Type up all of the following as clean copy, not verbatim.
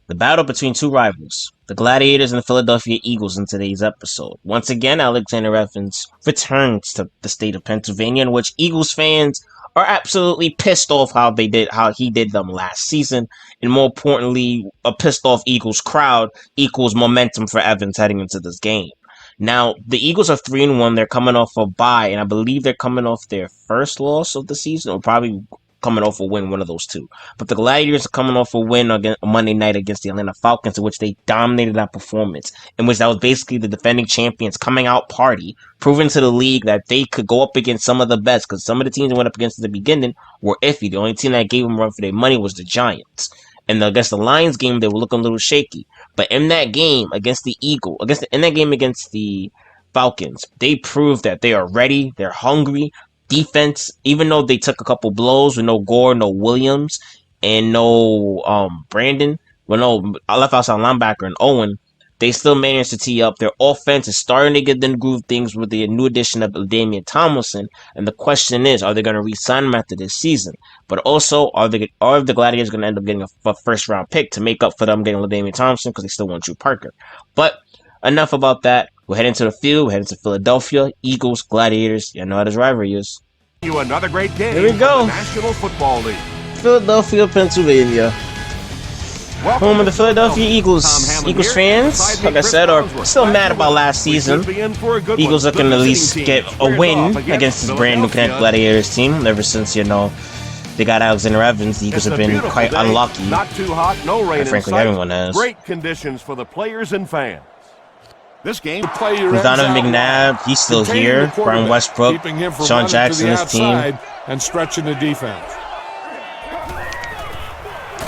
The battle between two rivals, the Gladiators and the Philadelphia Eagles, in today's episode. Once again, Alexander Evans returns to the state of Pennsylvania, in which Eagles fans are absolutely pissed off how he did them last season, and more importantly, a pissed off Eagles crowd equals momentum for Evans heading into this game. Now, the Eagles are 3-1. They're coming off a bye, and I believe they're coming off their first loss of the season, or probably coming off a win, one of those two. But the Gladiators are coming off a win on Monday night against the Atlanta Falcons, in which they dominated that performance, in which that was basically the defending champions coming out party, proving to the league that they could go up against some of the best, because some of the teams they went up against at the beginning were iffy. The only team that gave them a run for their money was the Giants. And against the Lions game, they were looking a little shaky. But in that game against the against the Falcons, they proved that they are ready, they're hungry. Defense, even though they took a couple blows with no Gore, no Williams, and no Brandon, I left outside linebacker and Owen, they still managed to tee up. Their offense is starting to get them groove things with the new addition of Damian Tomlinson. And the question is, are they going to re-sign him after this season? But also, are the Gladiators going to end up getting a first round pick to make up for them getting Damian Tomlinson, because they still want Drew Parker? But enough about that. We're heading to the field. We're heading to Philadelphia. Eagles, Gladiators. You know how this rivalry is. You another great game. Here we go. The National Football League. Philadelphia, Pennsylvania. Home of the Philadelphia Eagles. Eagles fans, like I said, are still mad about last season. Eagles looking to at least get a win against this brand new Connecticut Gladiators team. Ever since, they got Alexander Evans, the Eagles have been quite unlucky. Not too hot, no rain. And frankly, everyone has. Great conditions for the players and fans. This game, Donovan McNabb, he's still here. Brian Westbrook, Sean Jackson, his team. And stretching the defense.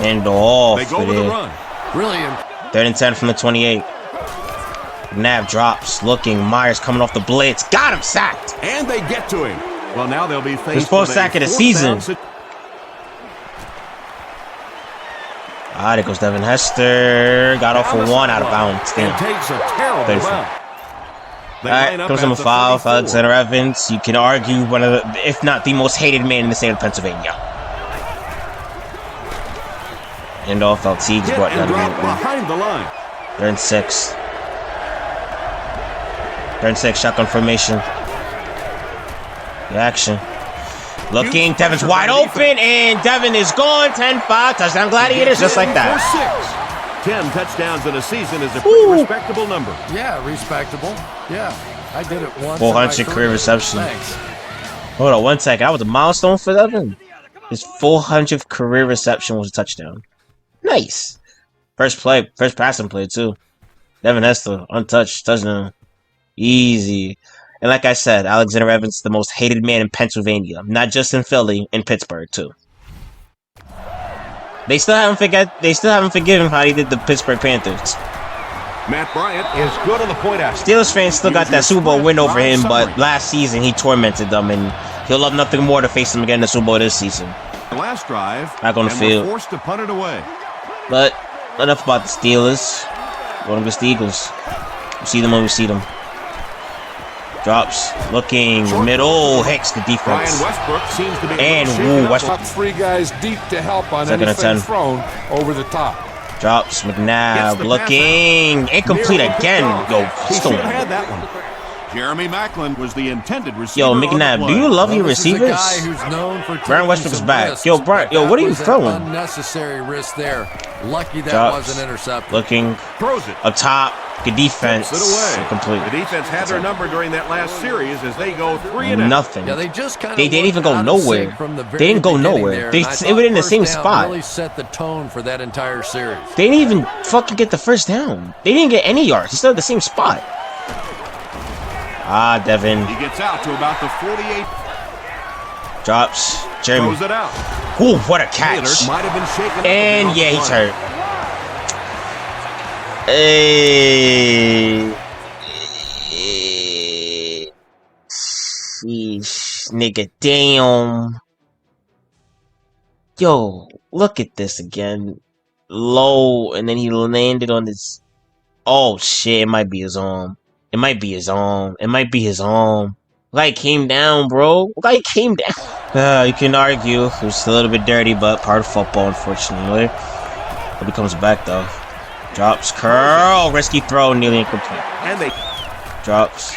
And off. They go with the run. Brilliant. 3rd and 10 from the 28. McNabb drops, looking. Myers coming off the blitz. Got him, sacked. And they get to him. Well, now they'll be faced his first sack of the season. There goes Devin Hester. Got off for one, out of bounds. Damn. Takes a terrible run. Alright, comes number 5, Alexander Evans. You can argue one of the, if not the most hated man in the state of Pennsylvania. End off, Teague's brought down behind the line. 3rd and 6. 3rd and 6, shotgun formation. The action. Looking, Devin's wide open, and Devin is gone. 10-5, touchdown Gladiators, just like that. 10 touchdowns in a season is a pretty respectable number. Yeah, respectable. Yeah, I did it once. 400 career reception. Thanks. Hold on one second. That was a milestone for Devin. His 400th career reception was a touchdown. Nice. First passing play, too. Devin Hester, untouched, touchdown. Easy. And like I said, Alexander Evans is the most hated man in Pennsylvania. Not just in Philly, in Pittsburgh, too. They still haven't forgiven how he did the Pittsburgh Panthers. Matt Bryant is good on the point out. Steelers fans still got that Super Bowl win over him, but last season he tormented them, and he'll love nothing more to face them again in the Super Bowl this season. Last drive, back on the field. Forced to punt it away. But enough about the Steelers. Going against the Eagles. We see them when we see them. Drops, looking, middle, Hicks, the defense. Westbrook seems to be and Westbrook. 3 guys deep to help on anything thrown over the top. Drops, McNabb, looking, incomplete again. Yo, still had that one. Jeremy Macklin was the intended receiver. Yo, McNabb, do you love your receivers? Brian Westbrook is back. Yo, Brian, what are you throwing? Unnecessary risk there. Lucky that wasn't intercepted. Looking, throws it up top. Good defense. Complete. The defense had their number during that last series as they go 3-0. Nothing. Yeah, they just kind of they didn't even go nowhere. They didn't go nowhere. They were in the same spot. Really set the tone for that entire series. They didn't even fucking get the first down. They didn't get any yards. They still at the same spot. Devin. He gets out to about the 48. Drops. Jeremy. Throws it out. Ooh, what a catch. Might have been shaken and yeah, he's hurt. Hey. Sheesh, nigga, damn. Yo, look at this again. Low, and then he landed on this. Oh shit, it might be his arm. It might be his arm. It might be his arm. Like came down, bro. Like came down. You can argue. It was a little bit dirty, but part of football, unfortunately. Hope he comes back, though. Drops, curl, risky throw, nearly incomplete. And they Drops,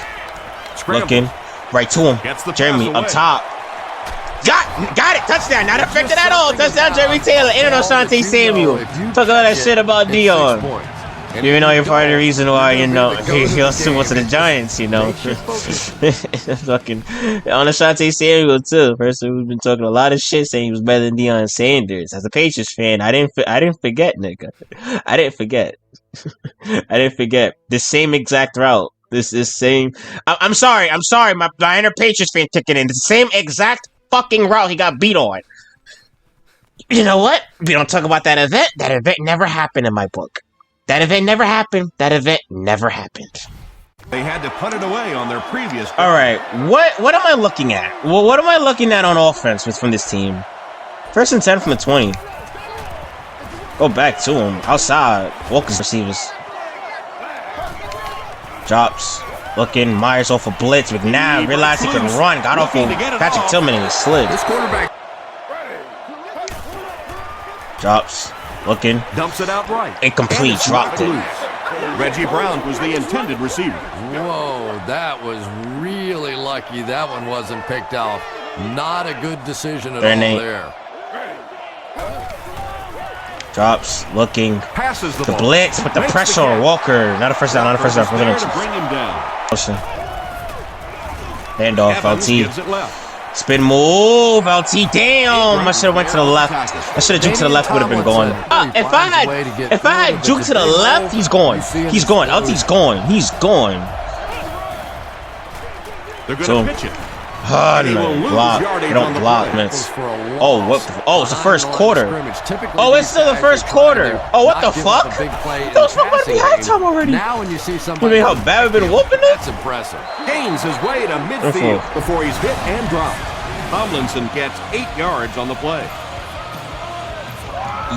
scramble. looking, right to him. Gets the Jeremy pass up away. top. Got it, touchdown, not affected at all. Touchdown, Jeremy Taylor, and Asante Samuel. Talk all that shit about Dion. You know, you're part of the reason why, you know, he feels too much to the Giants, you know. Fucking on Asante Samuel too. Person we've been talking a lot of shit saying he was better than Deion Sanders. As a Patriots fan, I didn't forget, nigga. I didn't forget. I didn't forget the same exact route. This is same. I'm sorry. My inner Patriots fan kicking in. The same exact fucking route he got beat on. You know what? We don't talk about that event. That event never happened in my book. That event never happened. That event never happened. They had to punt it away on their previous. All right, what am I looking at? Well, what am I looking at on offense from this team? 1st and 10 from the 20. Go back to him outside. Walker's receivers. Drops. Looking. Myers off a blitz. McNabb realized he could run. Got off of Patrick Tillman and he slid. This quarterback Drops. Looking. dumps it out right. Incomplete. Dropped it. Reggie Brown was the intended receiver. Whoa, that was really lucky. That one wasn't picked off. Not a good decision at all there. Drops. Looking. Passes the The ball. blitz with the Makes pressure the on catch. Walker. Not a first down. Not a first down. There to bring him down. Handoff. Evans LT. gives it left. Spin move, LT. Damn! I should have went to the left. I should have juked to the left. Would have been going. If I had juked to the left, he's going. He's going. LT's going. He's going. They're going So- to pitch it. Oh, no. Block. They don't block, man. Oh, what? Oh, it's the first quarter. Oh, it's still the first quarter. Oh, what the fuck? Those fuck might be halftime already. Now when you see You somebody mean how bad we've been whooping it? that's impressive. Gains his way to midfield before he's hit and dropped. Tomlinson gets 8 yards on the play.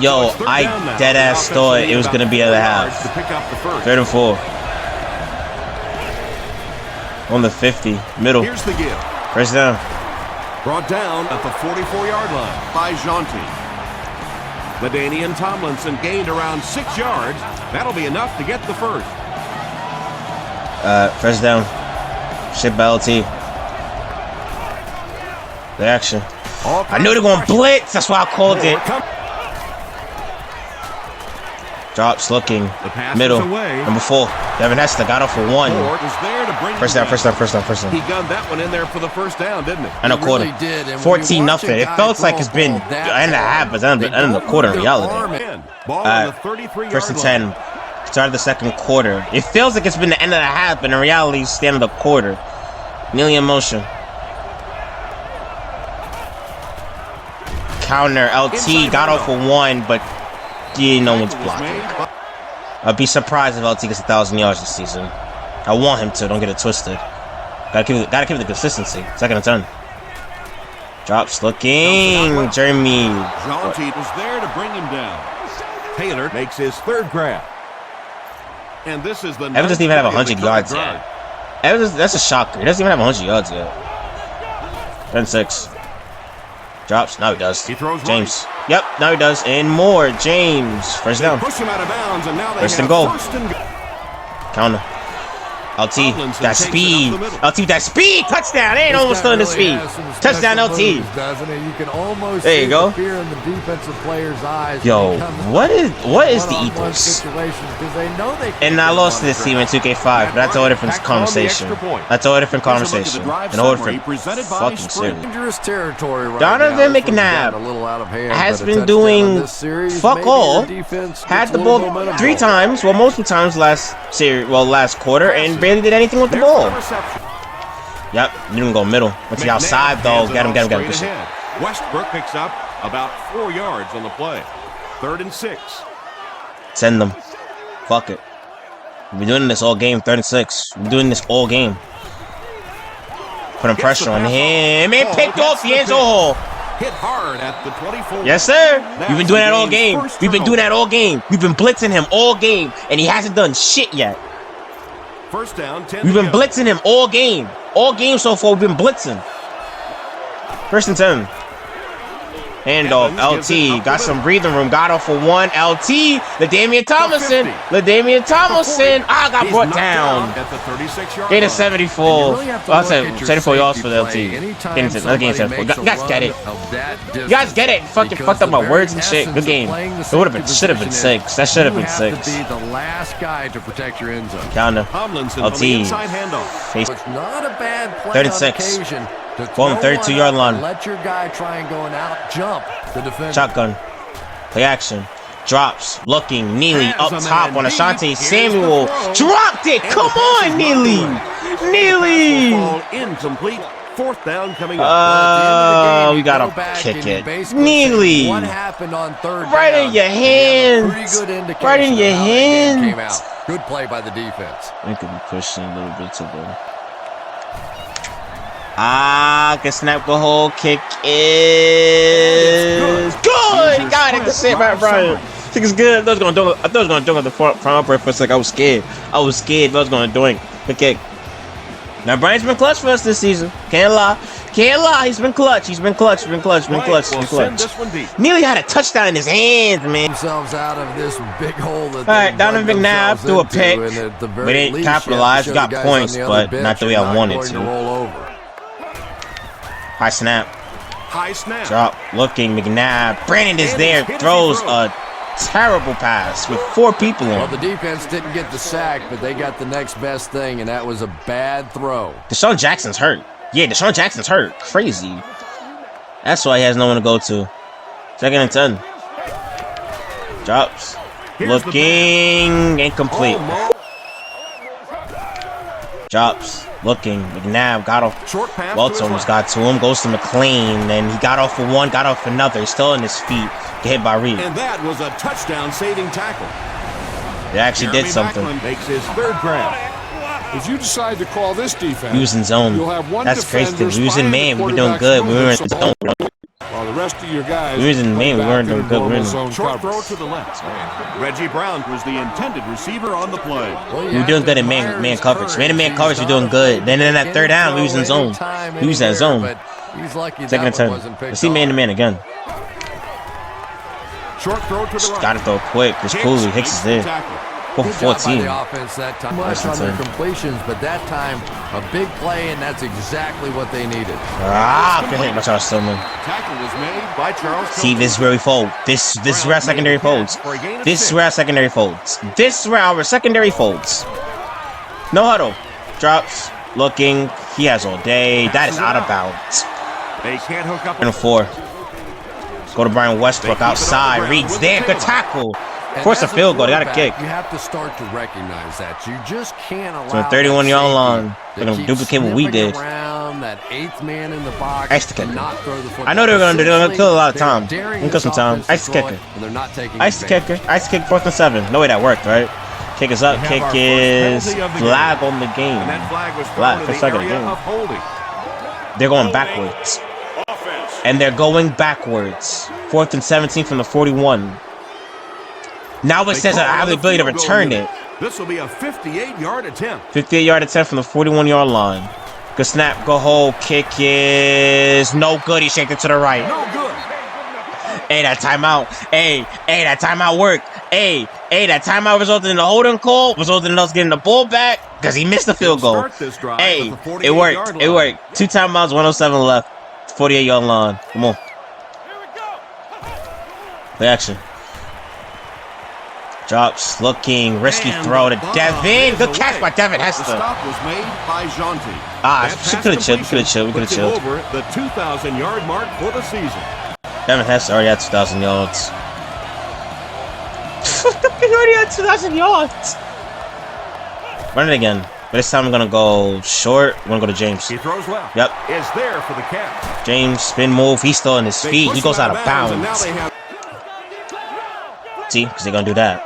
Yo, Third I down now. dead The ass offense thought needs it was about gonna be at 4 the yards half. to pick up the first. 3rd and 4. On the 50, middle. Here's the give. First down. Brought down at the 44-yard line by Jonti. LaDainian Tomlinson gained around 6 yards. That'll be enough to get the first. First down. Shit by LT. The action. I knew they were going to blitz. That's why I called it. Drops looking. The pass Middle. is away. Number 4. Devin Hester got off for 1. Ford is there to bring First him down, first down, first down, first down. He gunned that one in there for the first down, didn't he? And a quarter. Really did. And when you 14 watch a nothing. It guy felt like throw it's a been ball an that and a half, but then they in the don't quarter in move their reality. arm. Ball on the 33-yard First and line. 10. Started the second quarter. It feels like it's been the end of the half, but in reality, it's the end of the quarter. Nearly in motion. Counter. LT got off for 1, but no one's blocking. I'd be surprised if LT gets 1,000 yards this season. I want him to. Don't get it twisted. Gotta keep it the consistency. 2nd and 10. Drops looking. Jeremy. Jonti was there to bring him down. Taylor makes his 3rd grab. And this is the Evans doesn't even have 100 yards yet. Evans, that's a shocker. He doesn't even have 100 yards yet. 10-6. Drops. Now he does. He throws James. Yep, now he does. And more. James. First down. Push him out of bounds, and now they First have and goal. first and goal. Counter. LT. Tomlinson That takes it speed. up the middle. LT with that speed. Touchdown. They ain't almost still in the speed. Touchdown LT. Doesn't it? You can almost There you see go. the fear in the defensive player's eyes. Yo, what is the one-on-one Eagles? situations, 'cause they know they can And I get lost to on this the team in 2K5, but that's a whole different Back on the conversation. extra point. That's a whole different Here's a look at the conversation. drive And a whole summary different presented by fucking Sprint. series. dangerous territory right Donovan now. This one's McNabb gotten a little out of hand, has but a been touchdown doing in this series, fuck maybe all. your defense Had gets the a little ball momentum 3 going. times, well, multiple times last quarter, and barely did anything with the There's ball. the reception. Yep, you didn't go middle. Once you outside, though, Hands it get him. off straight Push it. ahead. Westbrook picks up about 4 yards on the play. 3rd and 6. Send them. Fuck it. We've been doing this all game, 3rd and 6. We've been doing this all game. Putting pressure on him. And picked off the end zone. Hit hard at the 24. Yes, sir. We've been doing that all game. We've been doing that all game. We've been blitzing him all game, and he hasn't done shit yet. First down, 10 We've to been go. blitzing him all game. All game so far, we've been blitzing. 1st and 10. Handoff. LT. Got some breathing room. Got off for one. LT. LaDainian Tomlinson. LaDainian Tomlinson. I got brought down. Gain of 74. I'll say 74 yards for the LT. Another game 74. You guys get it. You guys get it. Fucking fucked up my words and shit. Good game. It would have been. Should have been 6. That should have been 6. Be the last guy to protect your end zone. Counter. LT. It's not a bad play 36. on occasion. Ball 32-yard line. Let your guy try and go and out jump the defender. Shotgun. Play action. Drops. Looking. Neely up top on Ashanti. Samuel. Dropped it. Come on, Neely. Neely. Incomplete. 4th down coming up. We gotta kick it. Neely. What happened on 3rd down? Right in your hands. Right in your hands. Good play by the defense. We could be pushing a little bit to the. Can snap the whole kick is good. Got it. Good shit, Matt Bryant. Kick is good. I thought it was gonna dunk on the front upper for a second. I was scared. I was gonna doink. Good kick. Now Bryant's been clutch for us this season. Can't lie. He's been clutch. He's been clutch. Neely had a touchdown in his hands, man. Themselves out of this big hole. All right, Donovan McNabb threw a pick. We didn't capitalize. We got points, but not the way I wanted to. High snap. Drop. Looking. McNabb. Brandon is there. Throws a terrible pass with 4 people Well, on. the defense didn't get the sack, but they got the next best thing, and that was a bad throw. Deshaun Jackson's hurt. Yeah, Deshaun Jackson's hurt. Crazy. That's why he has no one to go to. 2nd and 10. Drops. Looking. Incomplete. Drops. Looking. McNabb got off. Welts almost got to him. Goes to McLean. Then he got off for one. Got off for another. He's still on his feet. Get hit by Reed. And that was a touchdown-saving tackle. They actually did something. Makes his 3rd grab. If you decide to call this defense, Using zone. That's crazy. We was in man. We were doing good. We were in zone. While the rest of your guys, We was in man. We weren't doing good. We were in zone Short throw coverage. to the left. Reggie Brown was the intended receiver on the play. We were doing good in man coverage. Man coverage, we're doing good. Then in that 3rd down, we was in zone. We was in zone. 2nd and 10. Let's see man-to-man again. Short throw to the right. Gotta throw quick. Chris Cooley. Hicks is there. 4 for 14. The offense that time. Much Nice on their return. completions, but that time a big play, and that's exactly what they needed. Good hit by Charles Tillman. Tackle was made by Charles. See, this is where we fold. This is where our secondary folds. This is where our secondary folds. This is where our secondary folds. No huddle. Drops. Looking. He has all day. That is out of bounds. They can't hook up. And 4. Go to Brian Westbrook outside. Reed's there. Good tackle. Force a field goal. They got a kick. You have to start to recognize that. You just can't allow So a 31-yard line. They're to gonna keep duplicate what we sniffing did. Around that 8th man in the box Ice the kicker. and not throw the football. I know they were gonna do. They're gonna kill a lot of time. They're daring Gonna kill some this time. offense Ice to the throw kicker. it, and they're not taking Ice the advantage. kicker. Ice kick 4th and 7. No way that worked, right? Kick is up. Kick is flag on the game. And that flag was Flag thrown for to the second area game. of holding. They're going backwards. And they're going backwards. 4th and 17 from the 41. Now it says I have the ability to return it. This will be a 58-yard attempt. 58-yard attempt from the 41-yard line. Good snap, go hold. Kick is no good. He shaked it to the right. No good. Hey, that timeout. Hey, that timeout worked. Hey, that timeout resulted in a holding call. Resulted in us getting the ball back because he missed the field goal. Start this drive Hey, at the it 48-yard worked. line. It worked. 2 timeouts, 107 left. 48-yard line. Come on. Play action. Drops, looking, risky And throw to the ball Devin. is Good catch away. by Devin The Hester. stop was made by Jonty. She could have chilled. We could have chilled. We could have Puts him chilled. over the 2,000-yard mark for the season. Devin Hester already had 2,000 yards. He already had 2,000 yards. Run it again. But this time I'm gonna go short. I'm gonna go to James. He throws left. Yep. Is there for the catch. James, spin move. He's still on his They feet. push He goes him out of and bounds. now they have See, because they're gonna do that.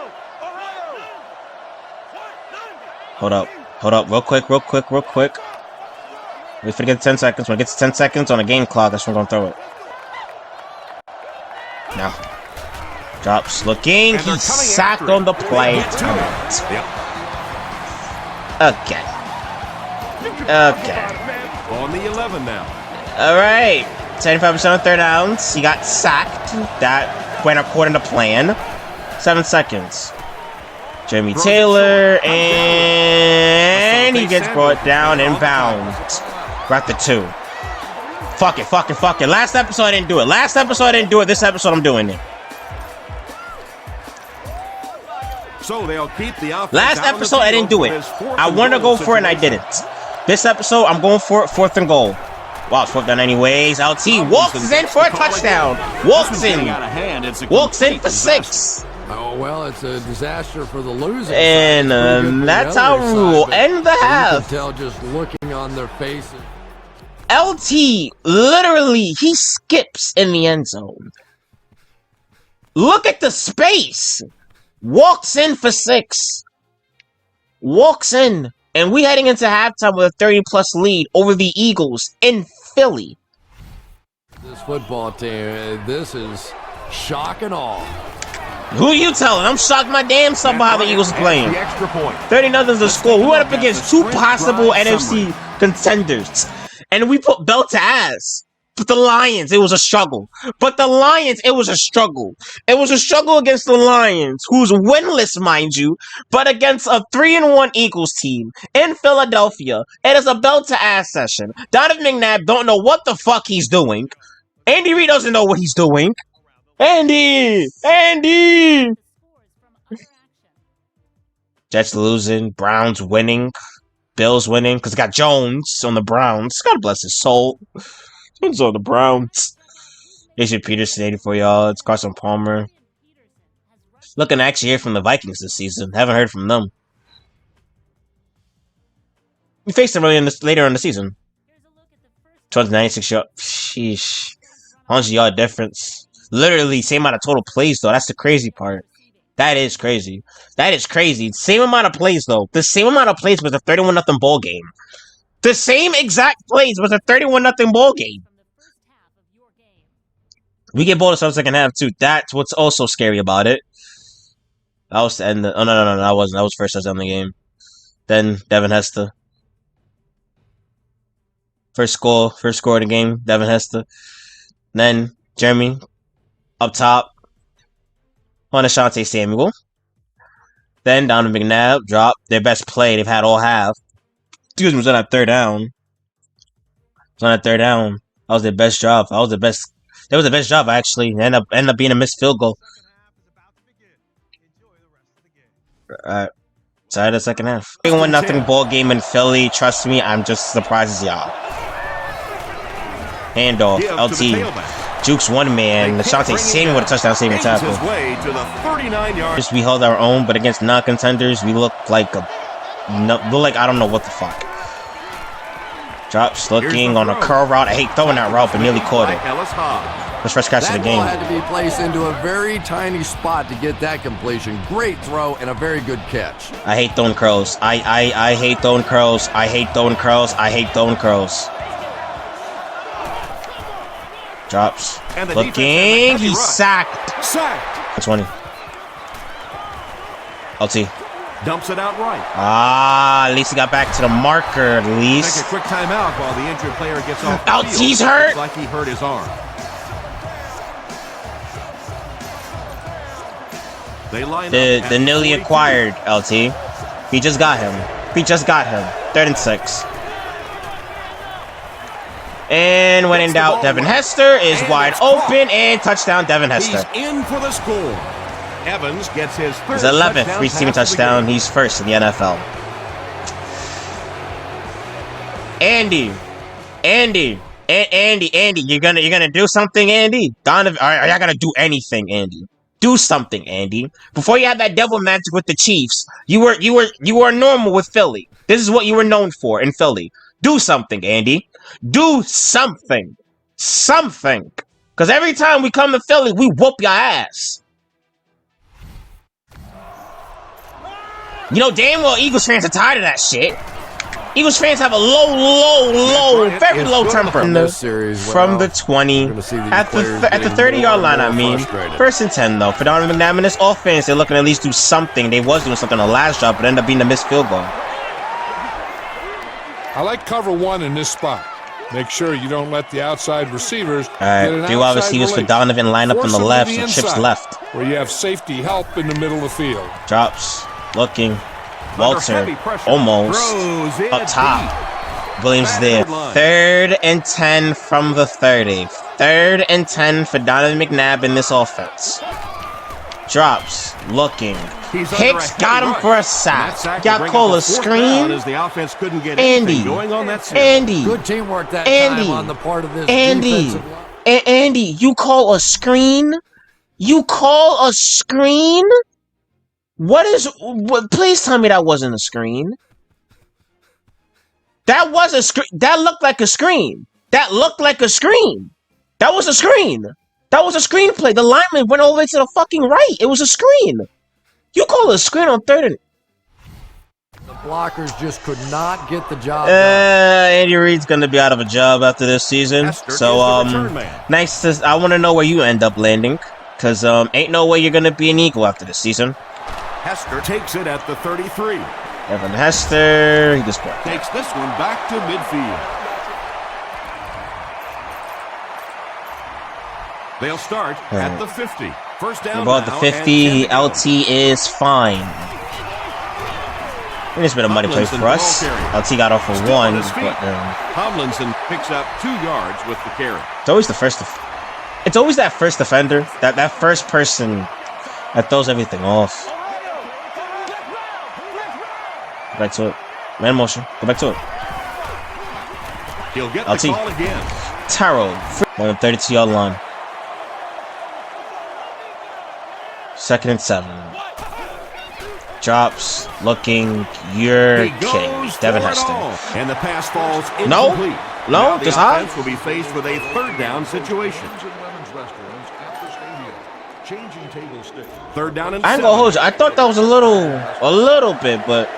Hold up, real quick. Wait for to get to 10 seconds. When it gets to 10 seconds on a game clock, that's when we're gonna throw it. Now. Drops, looking. And they're He's coming sacked after on the it. play. They get to it. Yep. Okay. On the 11 now. Alright. 75% of third downs. He got sacked. That went according to plan. 7 seconds. Jeremy Taylor, and he gets brought down inbound. We're at the 2. Fuck it. Last episode I didn't do it. This episode I'm doing it. So they'll keep the offense. Last episode I didn't do it. I wanted to go for it and I didn't. This episode I'm going for it. 4th and goal. Wow, it's 4th down anyways. LT walks in for a touchdown. Walks in for 6. Oh, well, it's a disaster for the losers. And that's how we will end the half. You can tell just looking on their faces. LT, literally, he skips in the end zone. Look at the space. Walks in for 6. Walks in. And we heading into halftime with a 30-plus lead over the Eagles in Philly. This football team, this is shock and awe. Who you telling? I'm shocked my damn self by how the Eagles are playing. 30-0 the score. We went up against 2 possible NFC contenders. And we put belt to ass. But the Lions, it was a struggle. It was a struggle. It was a struggle against the Lions, who's winless, mind you, but against a 3-1 Eagles team in Philadelphia. It is a belt to ass session. Donovan McNabb don't know what the fuck he's doing. Andy Reid doesn't know what he's doing. Andy! Jets losing, Browns winning, Bills winning, because got Jones on the Browns. God bless his soul. Jones on the Browns. Adrian Peterson, 84 yards. Carson Palmer. Looking to actually hear from the Vikings this season. Haven't heard from them. We faced them later in the season. 296 yards. Sheesh. 100-yard difference. Literally, same amount of total plays, though. That's the crazy part. That is crazy. Same amount of plays, though. The same amount of plays was a 31-0 ball game. The same exact plays was a 31-0 ball game. We get bonus on the second half, too. That's what's also scary about it. That was the end. Oh, no. That wasn't. That was first touchdown in the game. Then, Devin Hester. First score of the game, Devin Hester. Then, Jeremy. Up top. On Ashanti Samuel. Then, Donovan McNabb. Drop. Their best play they've had all half. Excuse me, was on that 3rd down. That was their best job. That was the best job, actually. Ended up being a missed field goal. Alright. Sorry, the second half. 1-0 ball game in Philly. Trust me, I'm just as surprised as y'all. Handoff. LT. Jukes one man. Ashanti Samuel with a touchdown saving tackle. We held our own, but against non-contenders, we look like I don't know what the fuck. Drops looking on a curl route. I hate throwing that route, but nearly caught it. Let's first catch of the game. That ball had to be placed into a very tiny spot to get that completion. Great throw and a very good catch. I hate throwing curls. I hate throwing curls. I hate throwing curls. Drops. Looking. He's sacked. 20. LT. Dumps it out right. At least he got back to the marker, at least. Take a quick timeout while the injured player gets off the field. LT's hurt. Looks like he hurt his arm. They line the newly acquired LT. He just got him. 3rd and 6. And when in doubt, Devin Hester is wide open and touchdown, Devin Hester. He's in for the score. Evans gets his 11th receiving touchdown. He's first in the NFL. Andy, you're gonna do something, Andy? Donovan, are y'all gonna do anything, Andy? Do something, Andy. Before you had that devil magic with the Chiefs, you were normal with Philly. This is what you were known for in Philly. Do something, Andy. Do something. Because every time we come to Philly, we whoop your ass. You know damn well Eagles fans are tired of that shit. Eagles fans have a very low temper. From the 20, at the 30-yard line, I mean. 1st and 10, though. For Donovan McNabb and this offense, they're looking to at least do something. They was doing something on the last drive, but ended up being a missed field goal. I like cover 1 in this spot. Make sure you don't let the outside receivers Alright, 3 wide receivers for Donovan line up on the left, so Chip's left. Where you have safety help in the middle of the field. Drops, looking. Walter, almost. Up top. Williams there. 3rd and 10 from the 30. 3rd and 10 for Donovan McNabb in this offense. Drops, looking. Hicks got him for a sack. Got called a screen. Andy. Andy. Good teamwork that time on the part of this defensive line. Andy, you call a screen? You call a screen? Please tell me that wasn't a screen. That was a screen. That looked like a screen. That looked like a screen. That was a screen. That was a screenplay. The lineman went all the way to the fucking right. It was a screen. You call it a screen on 3rd and... The blockers just could not get the job done. Andy Reid's going to be out of a job after this season. So, nice to... I want to know where you end up landing. Because, ain't no way you're going to be an Eagle after this season. Hester takes it at the 33. Evan Hester, he just takes this one back to midfield. They'll start at the 50. First down about the 50, LT is fine. It's been a muddy play for us. LT got off for 1. Tomlinson picks up 2 yards with the carry. It's always the first. It's always that first defender, that first person that throws everything off. Go back to it. Man motion. Go back to it. He'll get LT. the call again. Taro. On the 32-yard line. 2nd and 7. Drops. Looking. You're kidding. Devin Hester. And the pass falls incomplete. No, just high. Will be faced with a 3rd down situation. 3rd down and 7. I ain't gonna hold you. I thought that was a little bit, but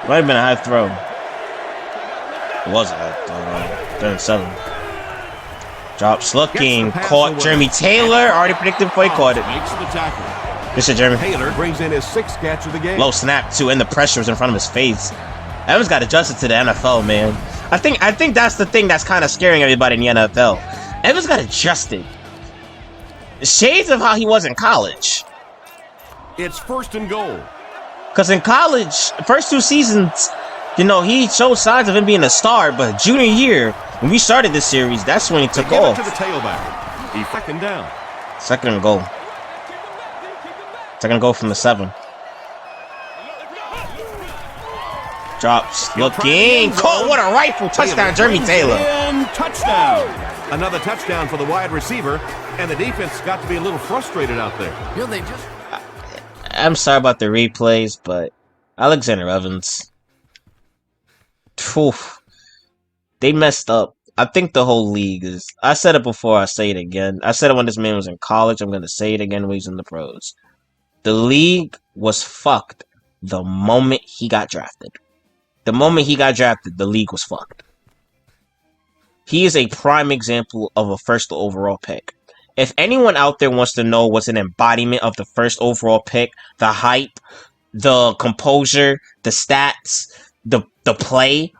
might have been a high throw. It was a high throw. 3rd and 7. Drops, looking, caught Jeremy Taylor. Already predicted before he caught it. Makes the tackle. Good shit, Jeremy. Taylor brings in his 6th catch of the game. Low snap too, and the pressure was in front of his face. Evans got adjusted to the NFL, man. I think that's the thing that's kind of scaring everybody in the NFL. Evans got adjusted. Shades of how he was in college. It's 1st and goal. Because in college, first 2 seasons, you know, he showed signs of him being a star, but junior year, when we started this series, that's when he took off. To the tailback. He 2nd down. 2nd and goal. 2nd and goal from the 7. Drops. Looking. Caught. What a rifle. Touchdown, Jeremy Taylor. Touchdown. Another touchdown for the wide receiver, and the defense got to be a little frustrated out there. You know, they just... I'm sorry about the replays, but Alexander Evans. Oof. They messed up. I think the whole league is... I said it before, I say it again. I said it when this man was in college. I'm going to say it again when he's in the pros. The league was fucked the moment he got drafted. The moment he got drafted, the league was fucked. He is a prime example of a 1st overall pick. If anyone out there wants to know what's an embodiment of the 1st overall pick, the hype, the composure, the stats, the play,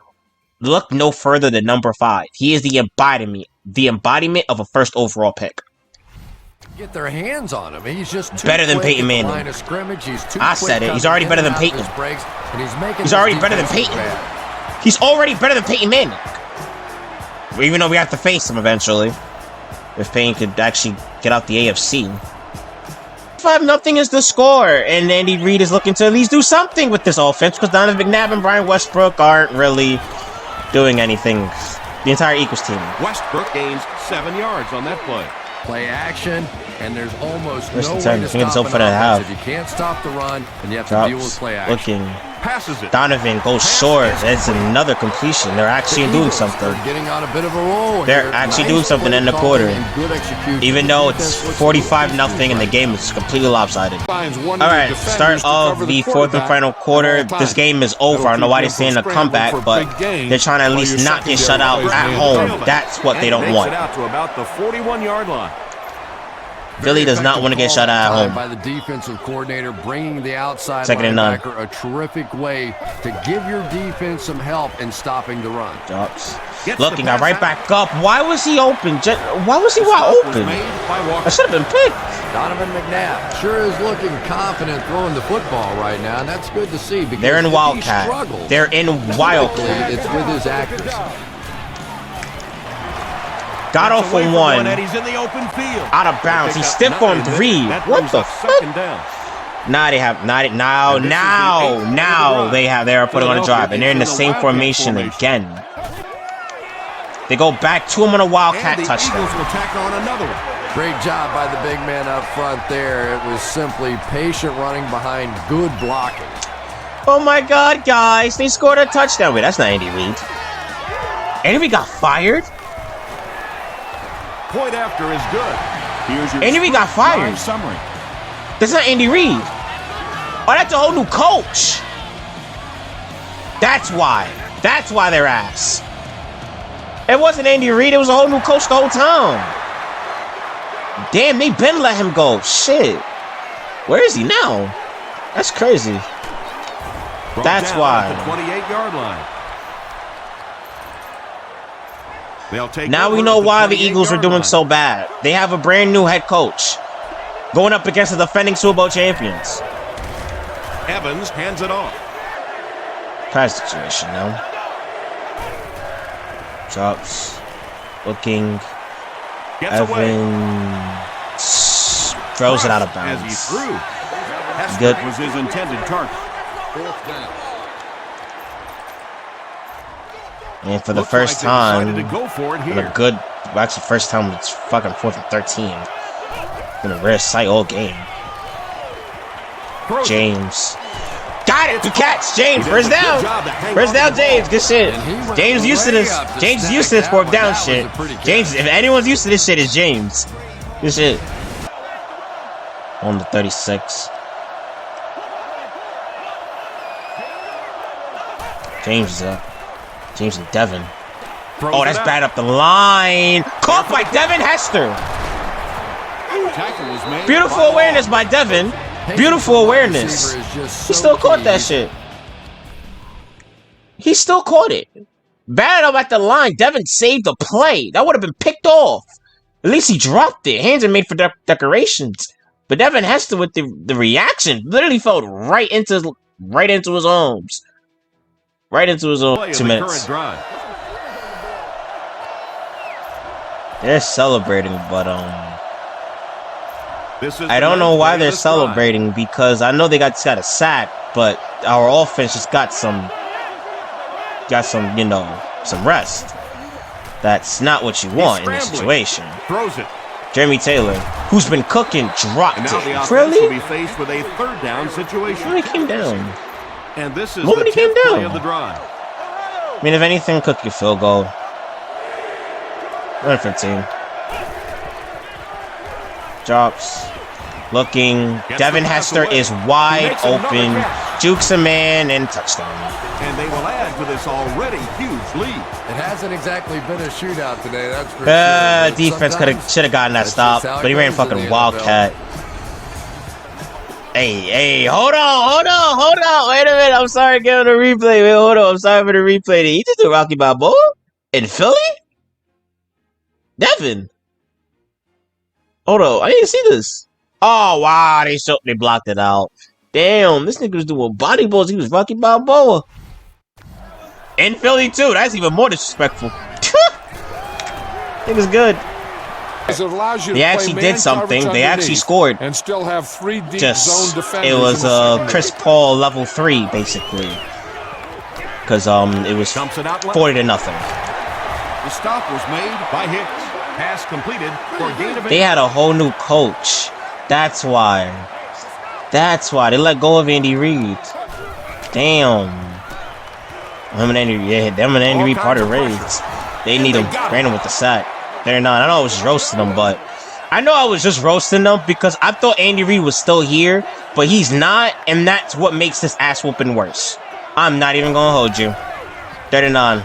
look no further than number 5. He is the embodiment of a 1st overall pick. Get their hands on him. He's just too better than Peyton Manning. Line of scrimmage. He's too I said it. He's already better than Peyton. He's already better than Peyton. He's already better than Peyton Manning. Even though we have to face him eventually. If Payne could actually get out the AFC. 5-0 is the score, and Andy Reid is looking to at least do something with this offense because Donovan McNabb and Brian Westbrook aren't really doing anything. The entire Eagles team. Westbrook gains 7 yards on that play. Play action, and there's almost no way to stop an offense. If you can't stop the run, and you have to deal with play action. Looking. Passes it. Donovan goes short. It's another completion. They're actually doing something. Getting on a bit of a roll. They're actually doing something in the quarter. Even though it's 45-0 and the game is completely lopsided. Alright, start of the 4th and final quarter. This game is over. I don't know why they're saying a comeback, but they're trying to at least not get shut out at home. That's what they don't want. Out to about the 41-yard line. Philly does not want to get shot at home. By the defensive coordinator, bringing the outside Second and 9. linebacker, a terrific way to give your defense some help in stopping the run. Drops. Looking at right back up. Why was he open? Why was he wide open? That should have been picked. Donovan McNabb sure is looking confident throwing the football right now, and that's good to see. Because they're in Wildcat. They're in Wildcat. It's with his accuracy. Got off on 1. And he's in the open field. Out of bounds. He's stiff on 3. What the fuck? Now they have now they are putting on a drive, and they're in the same formation again. They go back to him on a Wildcat touchdown. Eagles will tack on another one. Great job by the big man up front there. It was simply patient running behind good blocking. Oh my God, guys! They scored a touchdown. Wait, that's not Andy Reid. Andy Reid got fired. Point after is good. Here's your Andy Reid got fired. Summary. That's not Andy Reid. Oh, that's a whole new coach. That's why. That's why they're ass. It wasn't Andy Reid. It was a whole new coach the whole time. Damn, they been let him go. Shit. Where is he now? That's crazy. That's why. At the 28-yard line. They'll take now we know why the Eagles are doing so bad. They have a brand new head coach going up against the defending Super Bowl champions. Evans hands it off. Pass situation now. Drops. Looking. Evans throws it out of bounds. As he threw. Good. Was his intended target. And for the first time, to go for it here. Actually first time it's fucking 4th and 13. In a rare sight all game. James. Got it! You catch! James, first down! First down, James. Good shit. James used to this. James is used to this 4th down shit. James, if anyone's used to this shit, it's James. Good shit. On the 36. James is up. James and Devin. Oh, that's bad up the line. Caught by Devin Hester. Beautiful awareness by Devin. Beautiful awareness. He still caught that shit. He still caught it. Bad up at the line. Devin saved the play. That would have been picked off. At least he dropped it. Hands are made for decorations. But Devin Hester with the reaction literally fell right into his arms. Right into his own 2 minutes. They're celebrating, but I don't know why they're celebrating because I know they got a sack, but our offense just got some some rest. That's not what you want in this situation. Throws it. Jeremy Taylor, who's been cooking, dropped it. Really? Will be faced with a 3rd down situation. When he came down. And this is Nobody the came 10th play down. of the drive. I mean, if anything, cook your field goal. 1-15. Drops. Looking. Devin Hester is wide open. Jukes a man and touchdown. And they will add to this already huge lead. It hasn't exactly been a shootout today, that's for sure. Defense should have gotten that stop, but he ran fucking Wildcat. Hey, hold on. Wait a minute. I'm sorry, give him the replay. Wait, hold on. I'm sorry for the replay. Did he just do Rocky Balboa? In Philly? Devin. Hold on. I didn't see this. Oh, wow. They blocked it out. Damn, this nigga was doing body blows. He was Rocky Balboa. In Philly, too. That's even more disrespectful. Nigga's good. They actually did something. They actually scored. And still have 3 deep zone defenders. It was Chris Paul level 3 basically, because it was 40-0. The stop was made by Hicks. Pass completed for a gain of 8. They had a whole new coach. That's why. They let go of Andy Reid. Damn. Them and Andy Reid part of Raids. They need him. Ran him with the sack. They're not. I know I was just roasting them, but I know I was just roasting them because I thought Andy Reid was still here, but he's not, and that's what makes this ass whooping worse. I'm not even gonna hold you. 39.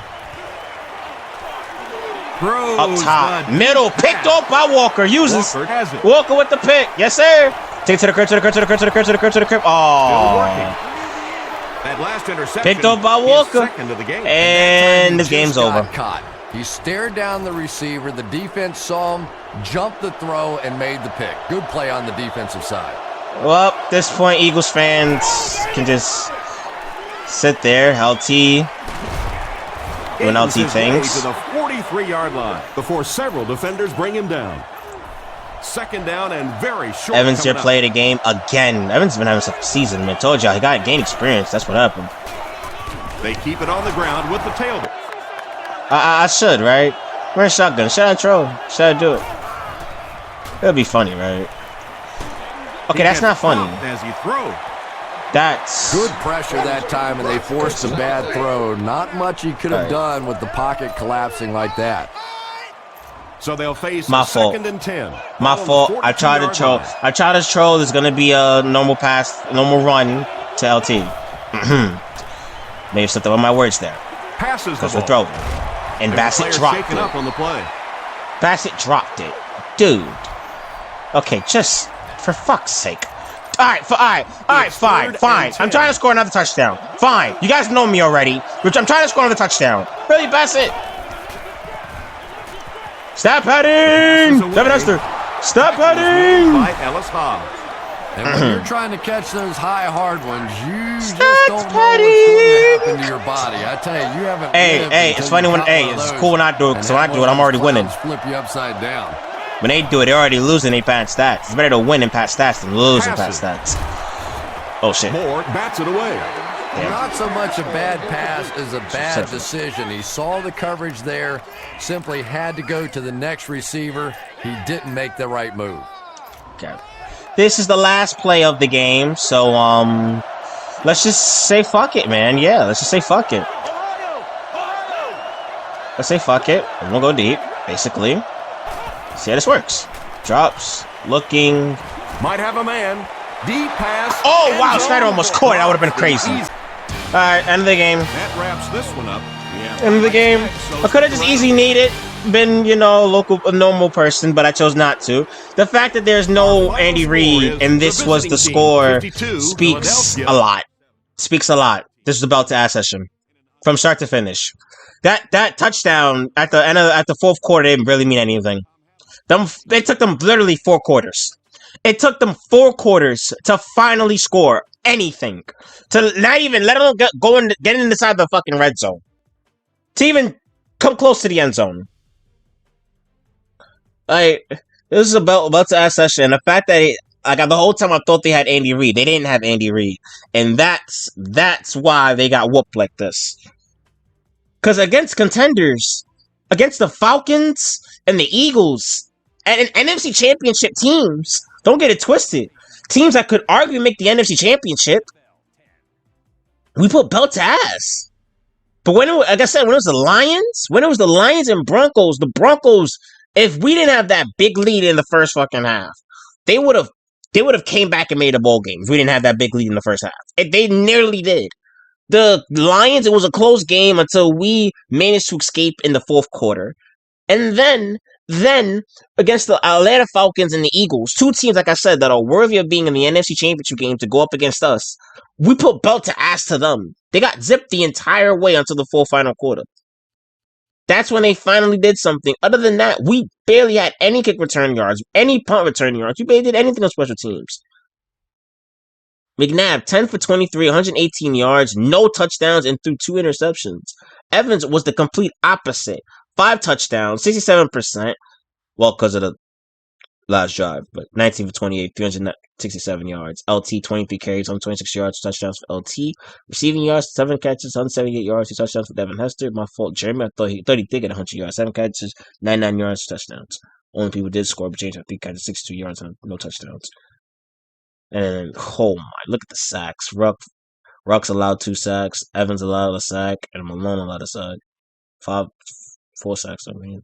Throws Up top. the Middle. deep Picked pass. off by Walker. Uses. Walker has it. Walker with the pick. Yes, sir. Take it to the crib, to the crib, to the crib, to the crib, to the crib, to the crib. Still Oh. working. That last interception Picked off by is Walker. second of the game. And this game's over. Caught. He stared down the receiver. The defense saw him, jumped the throw, and made the pick. Good play on the defensive side. Well, at this point, Eagles fans can just sit there, LT, doing Gains LT his way things. to the 43-yard line before several defenders bring him down. Second down and very short. Evans here coming up. played a game again. Evans been having a season, man. Told y'all, he got gain experience. That's what happened. They keep it on the ground with the tailback. I should, right? We're in shotgun. Should I throw? Should I do it? It'll be funny, right? Okay, that's not funny. As he throws. That's Good pressure that time, and they forced a bad throw. Not much he could have done with the pocket collapsing like that. So they'll face My fault. second and 10. my fault. I tried to troll. I tried to troll. There's gonna be a normal pass, normal run to LT. Maybe slipped up on my words there. Passes the Because we're ball. throwing. And Bassett dropped shaken it. up on the play. Bassett dropped it. Dude. Okay, just for fuck's sake. Alright, fine. I'm trying to score another touchdown. Fine. You guys know me already. I'm trying to score another touchdown. Really, Bassett? Stop heading! Devin Hester. Stop heading! By Ellis Hobbs. And when you're trying to catch those high, hard ones, you just Stop don't know what's going to heading! happen to your body. I tell you, you haven't. Hey, lived hey, until it's funny you when, caught hey, one of it's those, cool when I do it, and so when I have do it, one I'm of already those winning. clowns Flip you upside down. When they do it, they're already losing, they pat stats. It's better to win and pat stats than lose and pat Passes. stats. Oh, shit. Moore bats it away. Damn. Not so much a bad pass as a bad decision. He saw the coverage there, simply had to go to the next receiver. He didn't make the right move. Okay. This is the last play of the game, so, let's just say fuck it, man. Yeah, let's just say fuck it. Let's say fuck it, and we'll go deep, basically. See how this works. Drops, looking. Might have a man. Deep pass. Oh, End wow, zone. Snyder almost caught it. That would have been crazy. Alright, end of the game. That wraps this one up. Yeah. End of the game. I could have just easy needed, been, you know, a normal person, but I chose not to. The fact that there's no Andy Reid and this was the score speaks a lot. Speaks a lot. This is a belt to ass session. From start to finish. That touchdown at the fourth quarter didn't really mean anything. It took them literally 4 quarters. It took them 4 quarters to finally score anything. To not even let them get inside the fucking red zone. To even come close to the end zone. Like, this is a belt to ass session. And the fact that the whole time I thought they had Andy Reid. They didn't have Andy Reid. And that's why they got whooped like this. Because against contenders, against the Falcons and the Eagles, and NFC Championship teams, don't get it twisted. Teams that could arguably make the NFC Championship, we put belt to ass. But like I said, when it was the Lions and Broncos, the Broncos, if we didn't have that big lead in the first fucking half, they would have came back and made a bowl game if we didn't have that big lead in the first half. They nearly did. The Lions, it was a close game until we managed to escape in the fourth quarter. And then against the Atlanta Falcons and the Eagles, 2 teams, like I said, that are worthy of being in the NFC Championship game to go up against us, we put belt to ass to them. They got zipped the entire way until the full final quarter. That's when they finally did something. Other than that, we barely had any kick return yards, any punt return yards. We barely did anything on special teams. McNabb, 10 for 23, 118 yards, no touchdowns, and threw 2 interceptions. Evans was the complete opposite. 5 touchdowns, 67%. Well, because of the last drive, but 19 for 28, 367 yards. LT, 23 carries, 126 yards, touchdowns for LT. Receiving yards, 7 catches, 178 yards, 2 touchdowns for Devin Hester. My fault, Jeremy. I thought he did get 100 yards, 7 catches, 99 yards, touchdowns. Only people did score, but James had 3 catches, 62 yards, and no touchdowns. And, oh my, look at the sacks. Ruck's allowed 2 sacks. Evans allowed a sack. And Malone allowed a sack. 4 sacks, I mean.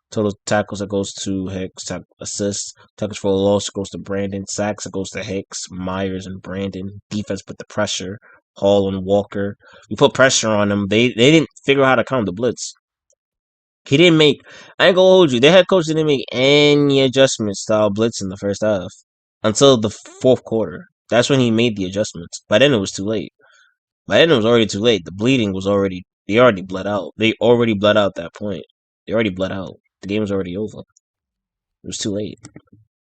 Total tackles, that goes to Hicks. Assists. Tackles for a loss goes to Brandon. Sacks, it goes to Hicks, Myers, and Brandon. Defense put the pressure. Hall and Walker. We put pressure on them. They didn't figure out how to count the blitz. He didn't make. I ain't gonna hold you. Their head coach didn't make any adjustments to our blitz in the first half until the fourth quarter. That's when he made the adjustments. By then it was too late. By then it was already too late. The bleeding was already. They already bled out. They already bled out at that point. They already bled out. The game was already over. It was too late.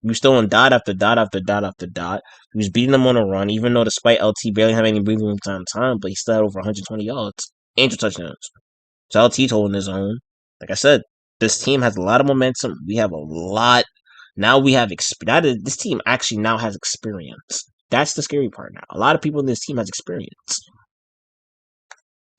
He was still on dot after dot after dot after dot. He was beating them on a run, even though despite LT barely having any breathing room time, but he still had over 120 yards and 2 touchdowns. So LT's holding his own. Like I said, this team has a lot of momentum. We have a lot. Now we have experience. This team actually now has experience. That's the scary part now. A lot of people in this team has experience.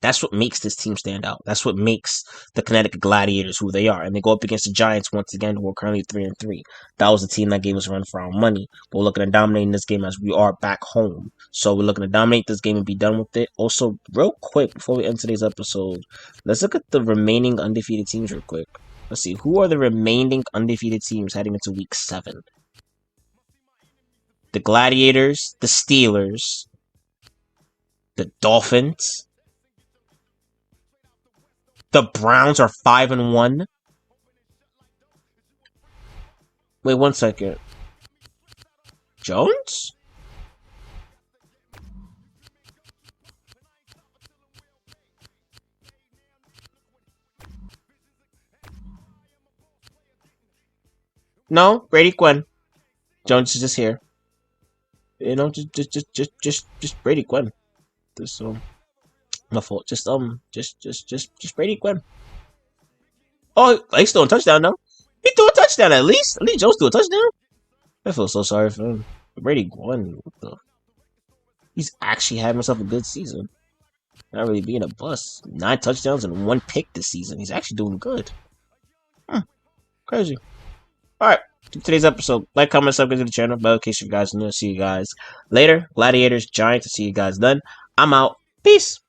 That's what makes this team stand out. That's what makes the Connecticut Gladiators who they are. And they go up against the Giants once again, who are currently 3-3. That was the team that gave us a run for our money. But we're looking to dominate this game as we are back home. So we're looking to dominate this game and be done with it. Also, real quick, before we end today's episode, let's look at the remaining undefeated teams real quick. Let's see. Who are the remaining undefeated teams heading into week 7? The Gladiators, the Steelers, the Dolphins. The Browns are 5-1. Wait 1 second. Jones? No, Brady Quinn. Jones is just here. You know, just Brady Quinn. This my fault. Just Brady Quinn. Oh, he's throwing a touchdown now. He threw a touchdown at least. At least Jones threw a touchdown. I feel so sorry for him. Brady Quinn, what the? He's actually had himself a good season. Not really being a bust. 9 touchdowns and 1 pick this season. He's actually doing good. Crazy. Alright, today's episode. Like, comment, subscribe to the channel. Bell in case you guys new. See you guys later. Gladiators, Giants. See you guys then. I'm out. Peace.